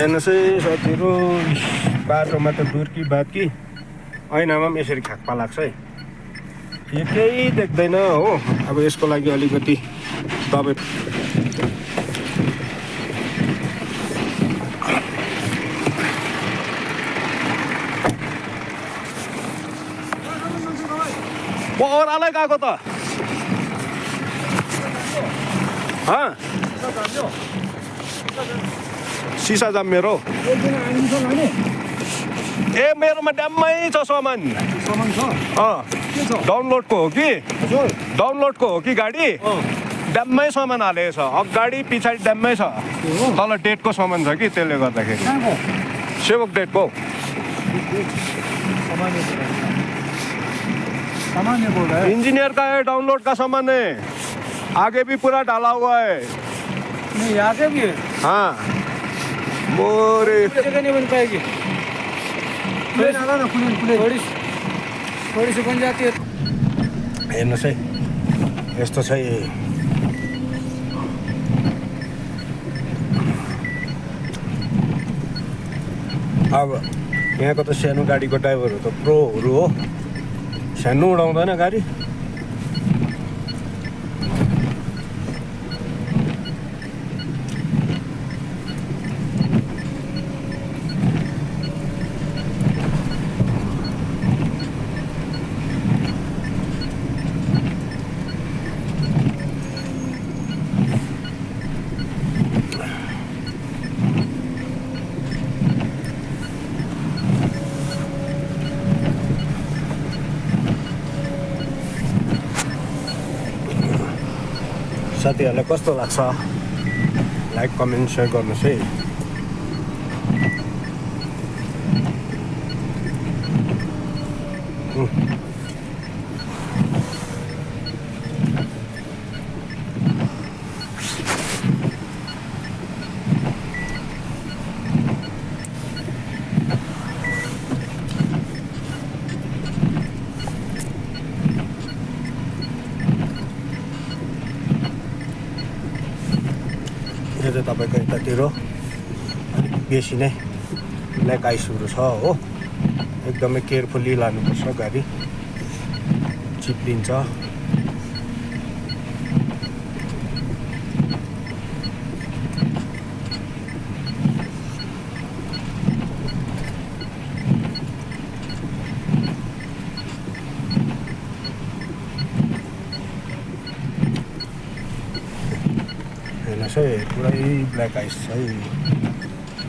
हेर्नुहोस् है साथीहरू, बाटोमा त दूर कि बात कि ऐनामा पनि यसरी खाक्पा लाग्छ है। यो केही देख्दैन हो। अब यसको लागि अलिकति दबाई ओह्रालै गएको त सिसा जाम मेरो। ए मेरोमा ड्याममै छ सामान। डाउनलोडको हो कि गाडी ड्याममै सामान हालेको छ। अगाडि पछाडि ड्याममै छ। तल डेटको सामान छ कि त्यसले गर्दाखेरि। सेवक डेटको इंजीनियर का है, डाउनलोड का सामान है। आगे भी पूरा डाला हुआ है। नहीं आगे भी है। हाँ मोरे जगह नहीं बन पाएगी। थोड़ी सी बन जाती है। हेर्नुहोस् है यस्तो छ है। अब यहाँको त सानो गाडीको ड्राइभरहरू त प्रोहरू हो। सानो उडाउँदैन गाडी। साथीहरूलाई कस्तो लाग्छ लाइक कमेन्ट सेयर गर्नुहोस् है। यो चाहिँ तपाईँको यतातिर अलिक बेसी नै ब्ल्याक आइसहरू छ हो। एकदमै केयरफुल्ली लानुपर्छ गाडी, चिप्लिन्छ। हेर्नुहोस् है पुरै ब्ल्याक आइस छ है।